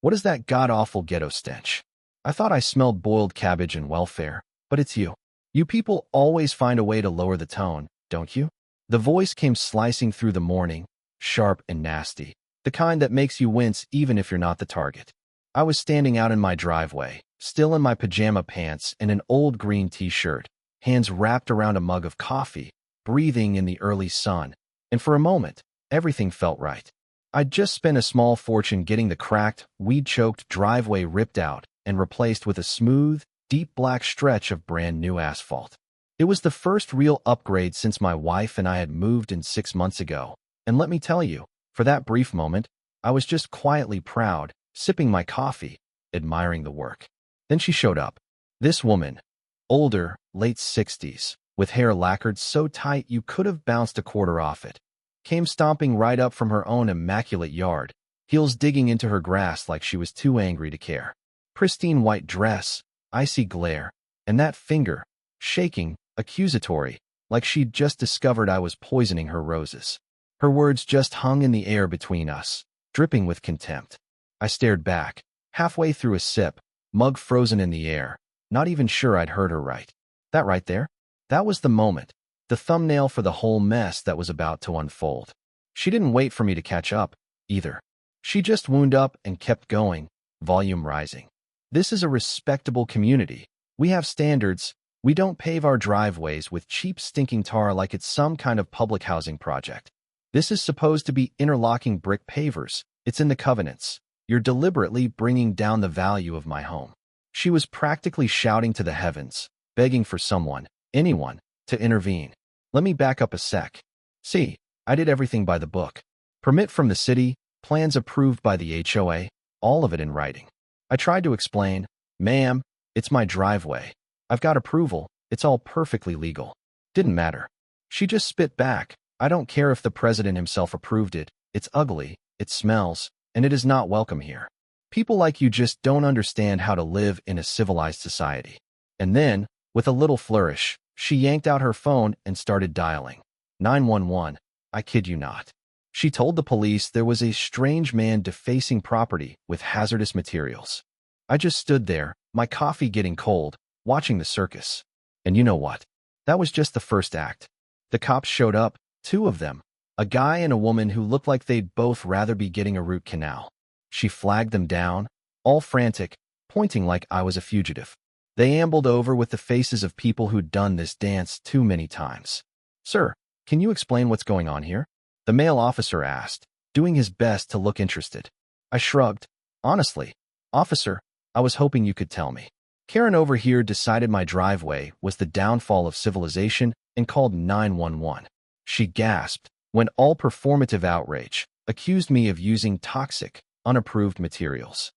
What is that god-awful ghetto stench? I thought I smelled boiled cabbage and welfare, but it's you. You people always find a way to lower the tone, don't you? The voice came slicing through the morning, sharp and nasty, the kind that makes you wince even if you're not the target. I was standing out in my driveway, still in my pajama pants and an old green t-shirt, hands wrapped around a mug of coffee, breathing in the early sun, and for a moment, everything felt right. I'd just spent a small fortune getting the cracked, weed-choked driveway ripped out and replaced with a smooth, deep black stretch of brand-new asphalt. It was the first real upgrade since my wife and I had moved in 6 months ago, and let me tell you, for that brief moment, I was just quietly proud, sipping my coffee, admiring the work. Then she showed up. This woman, older, late 60s, with hair lacquered so tight you could have bounced a quarter off it, came stomping right up from her own immaculate yard, heels digging into her grass like she was too angry to care. Pristine white dress, icy glare, and that finger, shaking, accusatory, like she'd just discovered I was poisoning her roses. Her words just hung in the air between us, dripping with contempt. I stared back, halfway through a sip, mug frozen in the air, not even sure I'd heard her right. That right there? That was the moment, the thumbnail for the whole mess that was about to unfold. She didn't wait for me to catch up, either. She just wound up and kept going, volume rising. This is a respectable community. We have standards. We don't pave our driveways with cheap stinking tar like it's some kind of public housing project. This is supposed to be interlocking brick pavers. It's in the covenants. You're deliberately bringing down the value of my home. She was practically shouting to the heavens, begging for someone, anyone, to intervene. Let me back up a sec. See, I did everything by the book. Permit from the city, plans approved by the HOA, all of it in writing. I tried to explain, ma'am, it's my driveway. I've got approval. It's all perfectly legal. Didn't matter. She just spit back. I don't care if the president himself approved it. It's ugly, it smells, and it is not welcome here. People like you just don't understand how to live in a civilized society. And then, with a little flourish, she yanked out her phone and started dialing. 911. I kid you not. She told the police there was a strange man defacing property with hazardous materials. I just stood there, my coffee getting cold, watching the circus. And you know what? That was just the first act. The cops showed up, 2 of them, a guy and a woman who looked like they'd both rather be getting a root canal. She flagged them down, all frantic, pointing like I was a fugitive. They ambled over with the faces of people who'd done this dance too many times. Sir, can you explain what's going on here? The male officer asked, doing his best to look interested. I shrugged. Honestly, officer, I was hoping you could tell me. Karen over here decided my driveway was the downfall of civilization and called 911. She gasped when all performative outrage accused me of using toxic, unapproved materials.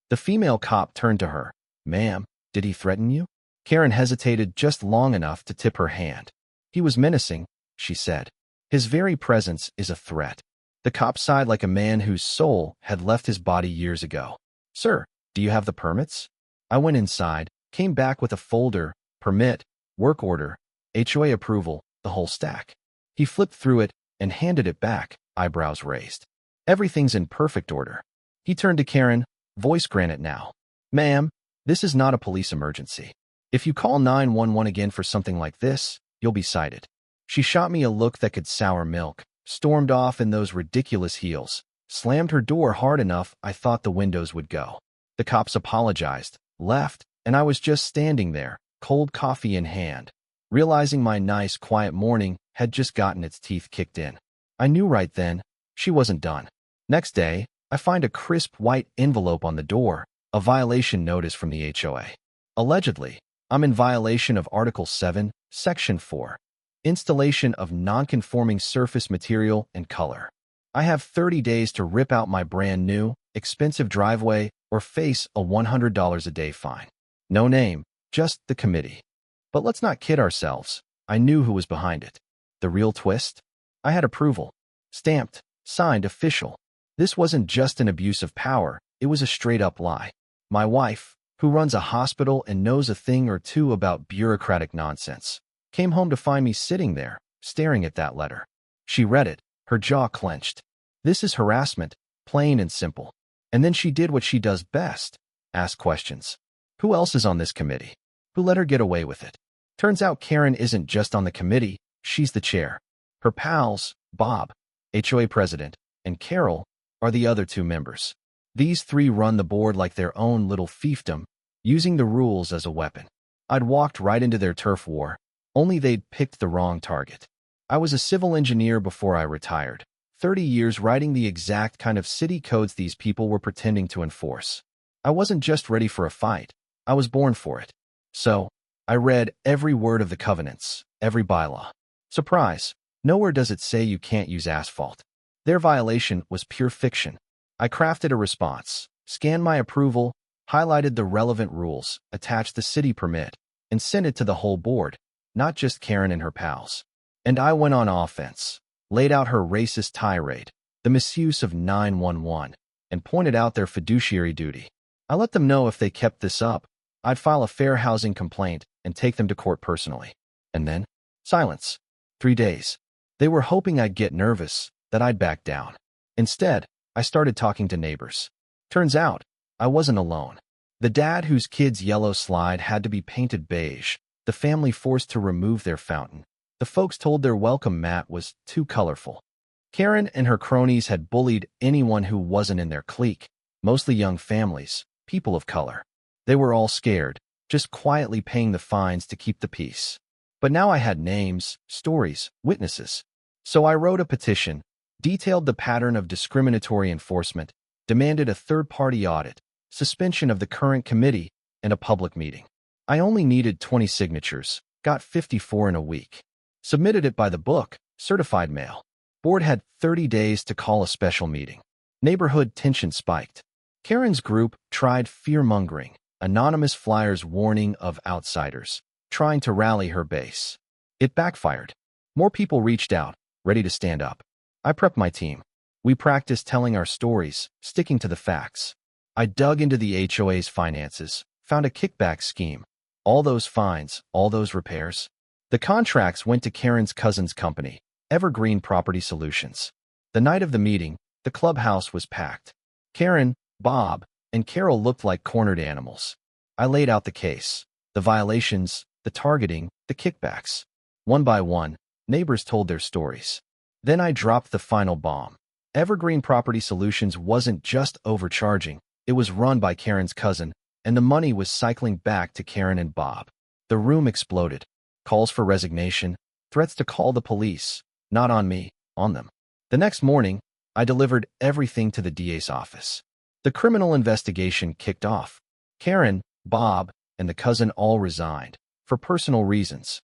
The female cop turned to her. Ma'am, did he threaten you? Karen hesitated just long enough to tip her hand. He was menacing, she said. His very presence is a threat. The cop sighed like a man whose soul had left his body years ago. Sir, do you have the permits? I went inside, came back with a folder, permit, work order, HOA approval, the whole stack. He flipped through it and handed it back, eyebrows raised. Everything's in perfect order. He turned to Karen, voice granite now. Ma'am, this is not a police emergency. If you call 911 again for something like this, you'll be cited. She shot me a look that could sour milk, stormed off in those ridiculous heels, slammed her door hard enough I thought the windows would go. The cops apologized, left, and I was just standing there, cold coffee in hand, realizing my nice, quiet morning had just gotten its teeth kicked in. I knew right then, she wasn't done. Next day, I find a crisp white envelope on the door, a violation notice from the HOA. Allegedly, I'm in violation of Article 7, Section 4. Installation of non-conforming surface material and color. I have 30 days to rip out my brand new, expensive driveway or face a $100 a day fine. No name, just the committee. But let's not kid ourselves. I knew who was behind it. The real twist? I had approval. Stamped, signed, official. This wasn't just an abuse of power, it was a straight-up lie. My wife, who runs a hospital and knows a thing or two about bureaucratic nonsense, came home to find me sitting there, staring at that letter. She read it, her jaw clenched. This is harassment, plain and simple. And then she did what she does best, ask questions. Who else is on this committee? Who let her get away with it? Turns out Karen isn't just on the committee, she's the chair. Her pals, Bob, HOA president, and Carol, are the other two members. These three run the board like their own little fiefdom, using the rules as a weapon. I'd walked right into their turf war, only they'd picked the wrong target. I was a civil engineer before I retired, 30 years writing the exact kind of city codes these people were pretending to enforce. I wasn't just ready for a fight, I was born for it. So, I read every word of the covenants, every bylaw. Surprise, nowhere does it say you can't use asphalt. Their violation was pure fiction. I crafted a response, scanned my approval, highlighted the relevant rules, attached the city permit, and sent it to the whole board, not just Karen and her pals. And I went on offense, laid out her racist tirade, the misuse of 911, and pointed out their fiduciary duty. I let them know if they kept this up, I'd file a fair housing complaint and take them to court personally. And then, silence. 3 days. They were hoping I'd get nervous, that I'd back down. Instead, I started talking to neighbors. Turns out, I wasn't alone. The dad whose kid's yellow slide had to be painted beige, the family forced to remove their fountain. The folks told their welcome mat was too colorful. Karen and her cronies had bullied anyone who wasn't in their clique, mostly young families, people of color. They were all scared, just quietly paying the fines to keep the peace. But now I had names, stories, witnesses. So I wrote a petition, detailed the pattern of discriminatory enforcement, demanded a third-party audit, suspension of the current committee, and a public meeting. I only needed 20 signatures, got 54 in a week. Submitted it by the book, certified mail. Board had 30 days to call a special meeting. Neighborhood tension spiked. Karen's group tried fear-mongering, anonymous flyers warning of outsiders, trying to rally her base. It backfired. More people reached out, ready to stand up. I prepped my team. We practiced telling our stories, sticking to the facts. I dug into the HOA's finances, found a kickback scheme. All those fines, all those repairs. The contracts went to Karen's cousin's company, Evergreen Property Solutions. The night of the meeting, the clubhouse was packed. Karen, Bob, and Carol looked like cornered animals. I laid out the case, the violations, the targeting, the kickbacks. One by one, neighbors told their stories. Then I dropped the final bomb. Evergreen Property Solutions wasn't just overcharging, it was run by Karen's cousin, and the money was cycling back to Karen and Bob. The room exploded. Calls for resignation, threats to call the police, not on me, on them. The next morning, I delivered everything to the DA's office. The criminal investigation kicked off. Karen, Bob, and the cousin all resigned, for personal reasons.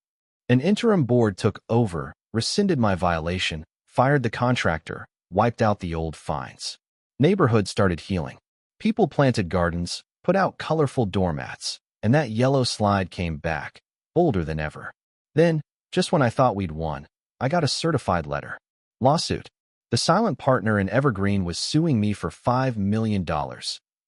An interim board took over, rescinded my violation, fired the contractor, wiped out the old fines. Neighborhoods started healing. People planted gardens, put out colorful doormats, and that yellow slide came back, bolder than ever. Then, just when I thought we'd won, I got a certified letter. Lawsuit. The silent partner in Evergreen was suing me for $5 million.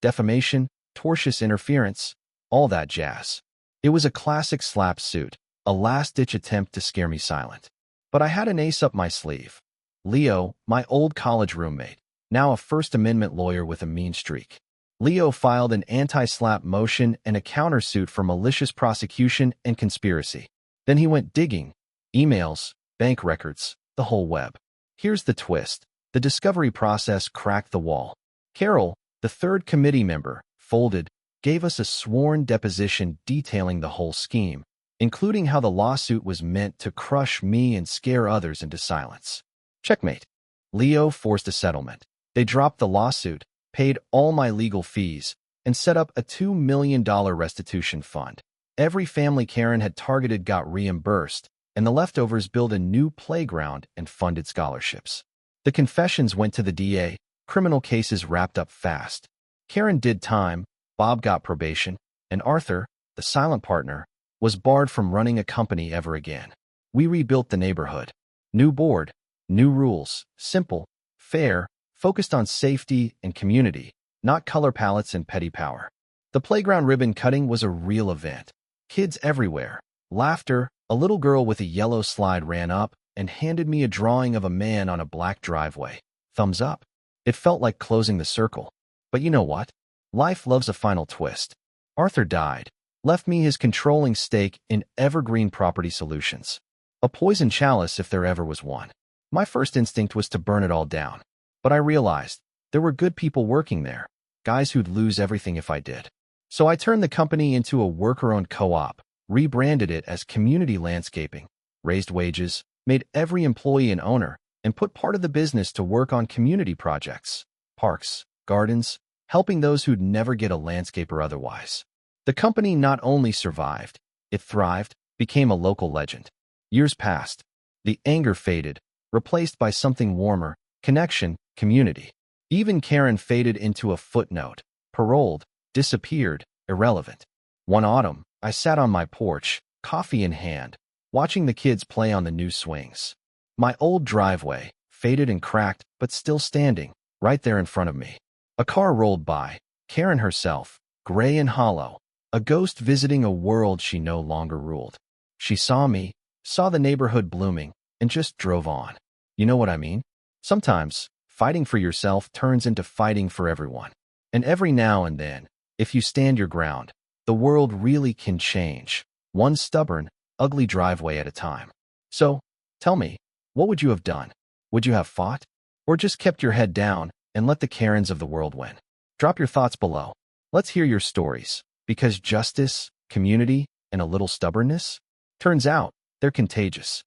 Defamation, tortious interference, all that jazz. It was a classic slap suit, a last-ditch attempt to scare me silent. But I had an ace up my sleeve. Leo, my old college roommate, now a First Amendment lawyer with a mean streak. Leo filed an anti-slap motion and a countersuit for malicious prosecution and conspiracy. Then he went digging. Emails, bank records, the whole web. Here's the twist. The discovery process cracked the wall. Carol, the third committee member, folded, gave us a sworn deposition detailing the whole scheme, including how the lawsuit was meant to crush me and scare others into silence. Checkmate. Leo forced a settlement. They dropped the lawsuit, paid all my legal fees, and set up a $2 million restitution fund. Every family Karen had targeted got reimbursed, and the leftovers built a new playground and funded scholarships. The confessions went to the DA, criminal cases wrapped up fast. Karen did time, Bob got probation, and Arthur, the silent partner, was barred from running a company ever again. We rebuilt the neighborhood. New board, new rules, simple, fair, focused on safety and community, not color palettes and petty power. The playground ribbon cutting was a real event. Kids everywhere, laughter. A little girl with a yellow slide ran up and handed me a drawing of a man on a black driveway. Thumbs up. It felt like closing the circle. But you know what? Life loves a final twist. Arthur died, left me his controlling stake in Evergreen Property Solutions. A poison chalice if there ever was one. My first instinct was to burn it all down. But I realized there were good people working there, guys who'd lose everything if I did. So I turned the company into a worker-owned co-op, rebranded it as Community Landscaping, raised wages, made every employee an owner, and put part of the business to work on community projects, parks, gardens, helping those who'd never get a landscaper otherwise. The company not only survived, it thrived, became a local legend. Years passed. The anger faded, replaced by something warmer, connection, community. Even Karen faded into a footnote, paroled, disappeared, irrelevant. One autumn, I sat on my porch, coffee in hand, watching the kids play on the new swings. My old driveway, faded and cracked, but still standing, right there in front of me. A car rolled by, Karen herself, gray and hollow, a ghost visiting a world she no longer ruled. She saw me, saw the neighborhood blooming, and just drove on. You know what I mean? Sometimes, fighting for yourself turns into fighting for everyone. And every now and then, if you stand your ground, the world really can change, one stubborn, ugly driveway at a time. So, tell me, what would you have done? Would you have fought? Or just kept your head down and let the Karens of the world win? Drop your thoughts below. Let's hear your stories, because justice, community, and a little stubbornness? Turns out, they're contagious.